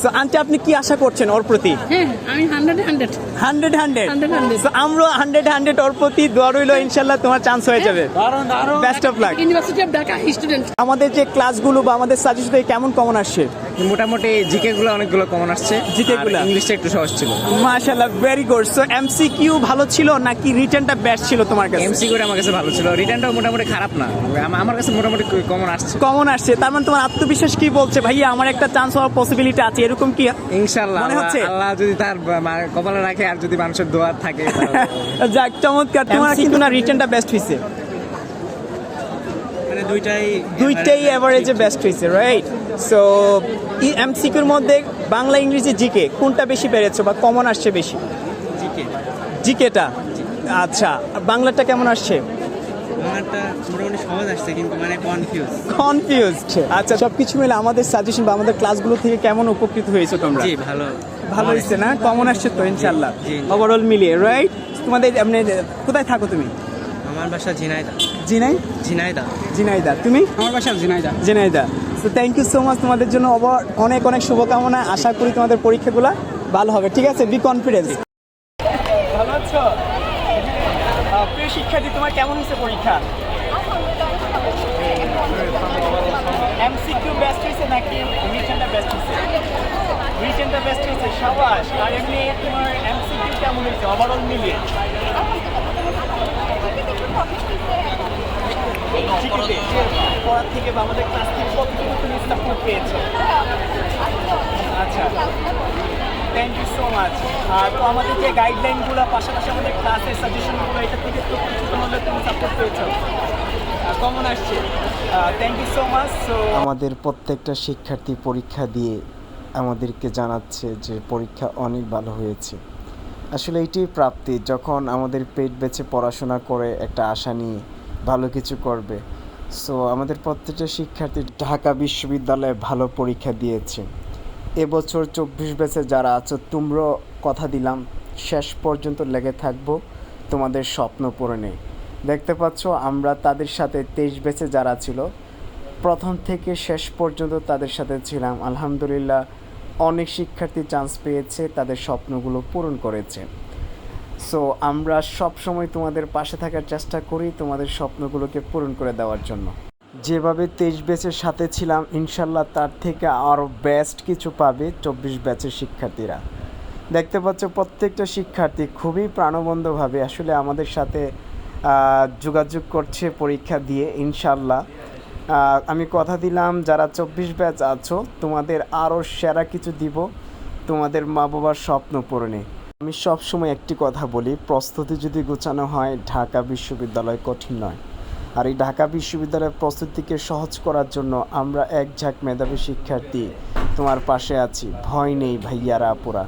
So aunty আপনি কি আশা করছেন ওর প্রতি? হ্যাঁ আমি 100 সো আমরা 100 ওর প্রতি দোয়া রইল, ইনশাআল্লাহ তোমার চান্স হয়ে যাবে। Best of luck. University of Dhaka student. আমাদের যে ক্লাসগুলো বা আমাদের সাজেশন কেমন কমন আসছে? মোটামুটি জিকে গুলো অনেকগুলো কমন আসছে, জিকে গুলো ইংলিশটা একটু সহজ ছিল। মাশাআল্লাহ, ভেরি গুড। সো এমসিকিউ ভালো ছিল নাকি রিটেনটা বেস্ট ছিল তোমার কাছে? এমসিকিউ আমার কাছে ভালো ছিল, রিটার্নটাও মোটামুটি খারাপ না, আমার কাছে মোটামুটি কমন আসছে। কমন আসছে, তার মানে তোমার আত্মবিশ্বাস কি বলছে ভাইয়া আমার একটা চান্স হওয়ার পসিবিলিটি আছে, এরকম কি ইনশাআল্লাহ মনে হচ্ছে? আল্লাহ যদি তার কপালে রাখে আর যদি মানুষের দোয়া থাকে যাক চমৎকার। তোমার কিন্তু না রিটেনটা বেস্ট হইছে, মানে দুইটাই এভারেজে বেস্ট হয়েছে, রাইট? সো এমসিকিউর মধ্যে বাংলা ইংরেজি জিকে কোনটা বেশি পেরেছো বা কমন আসছে বেশি? জিকেটা। আচ্ছা, আর বাংলাটা কেমন আসছে? আমারটা মোটামুটি সহজ আসছে কিন্তু মানে কনফিউজড। আচ্ছা, সবকিছু মিলে আমাদের সাজেশন বা আমাদের ক্লাসগুলো থেকে কেমন উপকৃত হয়েছো তোমরা? জি ভালো ভালো হয়েছে না? কমন আসছে তো ইনশাআল্লাহ জি। ওভারঅল মিলিয়ে, রাইট? তোমাদের এমনি কোথায় থাকো তুমি? আমার বাসা ঝিনাইদহ। জিনাইদা। তুমি? আমার বাসা Jhenaidah. So thank you so much, তোমাদের জন্য অনেক অনেক শুভকামনা। আশা করি তোমাদের পরীক্ষাগুলো ভালো হবে, ঠিক আছে? Be confidence. ভালো আছো? প্রিয় শিক্ষার্থী, তোমার কেমন হয়েছে পরীক্ষা? এমসিকিউ বেস্ট হয়েছে নাকি রিটেনটা বেস্ট হয়েছে? রিটেনটা বেস্ট হয়েছে, সাবাস। আর এমনি তোমার এমসিকিউ কেমন হয়েছে ওভারঅল মিলিয়ে? পড়ার থেকে বা আমাদের ক্লাস থেকে কতটুকু তুমি সাপোর্ট পেয়েছো? আচ্ছা, থ্যাংক ইউ সো মাচ। তো আমাদের যে গাইডলাইনগুলো, পাশাপাশি আমাদের ক্লাসের সাজেশনগুলো, এটা থেকে তো কিছু তোমাদের তুমি সাপোর্ট পেয়েছো, কমন আসছে। Thank you so much. So আমাদের প্রত্যেকটা শিক্ষার্থী পরীক্ষা দিয়ে আমাদেরকে জানাচ্ছে যে পরীক্ষা অনেক ভালো হয়েছে। আসলে এইটাই প্রাপ্তি, যখন আমাদের পেট বেঁচে পড়াশোনা করে একটা আশা নিয়ে ভালো কিছু করবে। সো আমাদের প্রত্যেকটা শিক্ষার্থী ঢাকা বিশ্ববিদ্যালয়ে ভালো পরীক্ষা দিয়েছে। এবছর 24 ব্যাচে যারা আছো, তোমরাও কথা দিলাম শেষ পর্যন্ত লেগে থাকবো তোমাদের স্বপ্ন পূরণে। দেখতে পাচ্ছ আমরা তাদের সাথে 23 ব্যাচে যারা ছিল প্রথম থেকে শেষ পর্যন্ত তাদের সাথে ছিলাম। আলহামদুলিল্লাহ অনেক শিক্ষার্থী চান্স পেয়েছে, তাদের স্বপ্নগুলো পূরণ করেছে। সো আমরা সব সময় তোমাদের পাশে থাকার চেষ্টা করি তোমাদের স্বপ্নগুলোকে পূরণ করে দেওয়ার জন্য। যেভাবে 23 ব্যাচের সাথে ছিলাম, ইনশাল্লাহ তার থেকে আরও বেস্ট কিছু পাবে 24 ব্যাচের শিক্ষার্থীরা। দেখতে পাচ্ছ প্রত্যেকটা শিক্ষার্থী খুবই প্রাণবন্তভাবে আসলে আমাদের সাথে যোগাযোগ করছে পরীক্ষা দিয়ে। ইনশাল্লাহ আমি কথা দিলাম যারা 24 ব্যাচ আছো তোমাদের আরও সেরা কিছু দিব তোমাদের মা বাবার স্বপ্ন পূরণে। আমি সবসময় একটি কথা বলি, প্রস্তুতি যদি গোছানো হয় ঢাকা বিশ্ববিদ্যালয় কঠিন নয়। আর এই ঢাকা বিশ্ববিদ্যালয়ের প্রস্তুতিকে সহজ করার জন্য আমরা এক ঝাঁক মেধাবী শিক্ষার্থী তোমার পাশে আছি। ভয় নেই ভাইয়ারা আপুরা।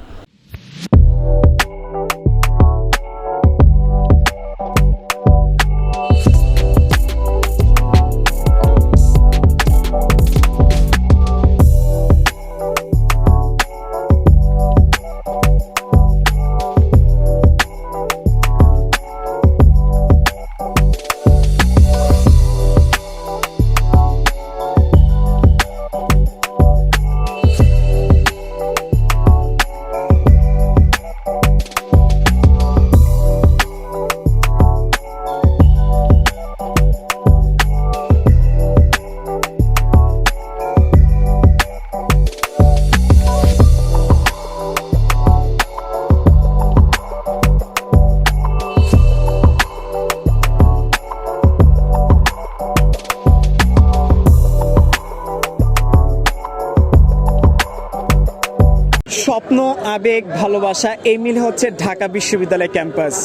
স্বপ্ন, আবেগ, ভালোবাসা, এই মিলে হচ্ছে ঢাকা বিশ্ববিদ্যালয় ক্যাম্পাস।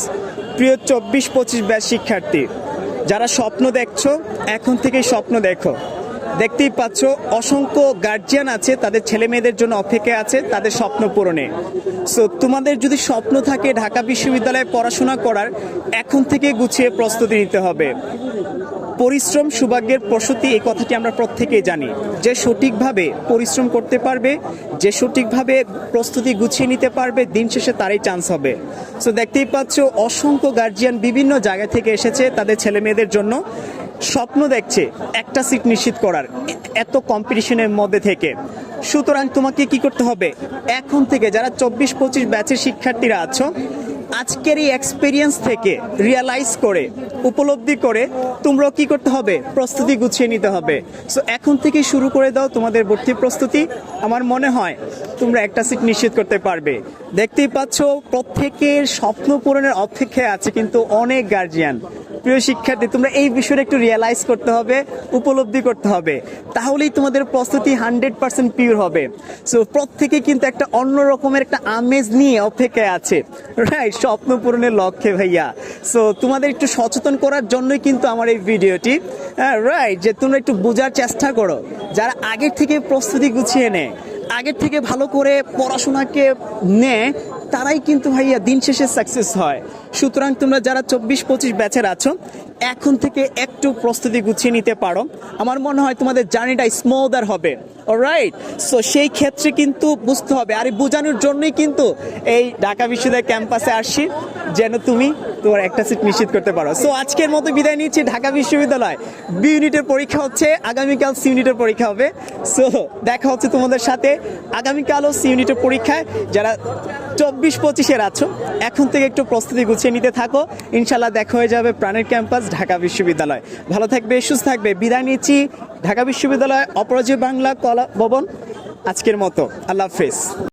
প্রিয় 24-25 ব্যাচ শিক্ষার্থী, যারা স্বপ্ন দেখছো এখন থেকেই স্বপ্ন দেখো। দেখতেই পাচ্ছ অসংখ্য গার্জিয়ান আছে, তাদের ছেলে মেয়েদের জন্য অপেক্ষা আছে তাদের স্বপ্ন পূরণে। সো তোমাদের যদি স্বপ্ন থাকে ঢাকা বিশ্ববিদ্যালয়ে পড়াশোনা করার, এখন থেকে গুছিয়ে প্রস্তুতি নিতে হবে। পরিশ্রম সৌভাগ্যের প্রসূতি, এই কথাটি আমরা প্রত্যেকেই জানি। যে সঠিকভাবে পরিশ্রম করতে পারবে, যে সঠিকভাবে প্রস্তুতি গুছিয়ে নিতে পারবে, দিন শেষে তারই চান্স হবে। সো দেখতেই পাচ্ছ অসংখ্য গার্জিয়ান বিভিন্ন জায়গা থেকে এসেছে তাদের ছেলে মেয়েদের জন্য স্বপ্ন দেখছে একটা সিট নিশ্চিত করার এত কম্পিটিশনের মধ্যে থেকে। সুতরাং তোমাকে কি করতে হবে এখন থেকে যারা 24-25 ব্যাচের শিক্ষার্থীরা আছো আজকের এই এক্সপিরিয়েন্স থেকে রিয়ালাইজ করে উপলব্ধি করে তোমরাও কি করতে হবে প্রস্তুতি গুছিয়ে নিতে হবে। সো এখন থেকে শুরু করে দাও তোমাদের ভর্তি প্রস্তুতি। আমার মনে হয় তোমরা একটা সিট নিশ্চিত করতে পারবে। দেখতেই পাচ্ছ প্রত্যেকের স্বপ্ন পূরণের অপেক্ষায় আছে কিন্তু অনেক গার্জিয়ান। প্রিয় শিক্ষার্থী, তোমরা এই বিষয়টা একটু রিয়েলাইজ করতে হবে, উপলব্ধি করতে হবে, তাহলেই তোমাদের প্রস্তুতি 100% পিওর হবে। সো প্রত্যেকে কিন্তু একটা অন্য রকমের একটা আমেজ নিয়ে অপেক্ষায় আছে, রাইট, স্বপ্ন পূরণের লক্ষ্যে ভাইয়া। সো তোমাদের একটু সচেতন করার জন্যই কিন্তু আমার এই ভিডিওটি, রাইট, যে তোমরা একটু বোঝার চেষ্টা করো যারা আগের থেকে প্রস্তুতি গুছিয়ে নেয়, আগের থেকে ভালো করে পড়াশোনাকে নেয়, তারাই কিন্তু ভাইয়া দিন শেষে সাকসেস হয়। সুতরাং তোমরা যারা 24-25 ব্যাচের আছো এখন থেকে একটু প্রস্তুতি গুছিয়ে নিতে পারো, আমার মনে হয় তোমাদের জার্নিটা স্মুদার হবে। অলরাইট, সো সেই ক্ষেত্রে কিন্তু বুঝতে হবে, আর এই বোঝানোর জন্যই কিন্তু এই ঢাকা বিশ্ববিদ্যালয় ক্যাম্পাসে আসছি, যেন তুমি তোমার একটা সিট নিশ্চিত করতে পারো। সো আজকের মতো বিদায় নিচ্ছি। ঢাকা বিশ্ববিদ্যালয় বি ইউনিটের পরীক্ষা হচ্ছে, আগামীকাল সি ইউনিটের পরীক্ষা হবে। সো দেখা হচ্ছে তোমাদের সাথে আগামীকালও সি ইউনিটের পরীক্ষায়। যারা 24-25-এর আছো এখন থেকে একটু প্রস্তুতি গুছিয়ে নিতে থাকো, ইনশাল্লাহ দেখা হয়ে যাবে প্রাণের ক্যাম্পাস ঢাকা বিশ্ববিদ্যালয়। ভালো থাকবে, সুস্থ থাকবে, বিদায় নিচ্ছি। ঢাকা বিশ্ববিদ্যালয় অপরাজয় বাংলা কলা ভবন আজকের মতো, আল্লাহ হাফেজ।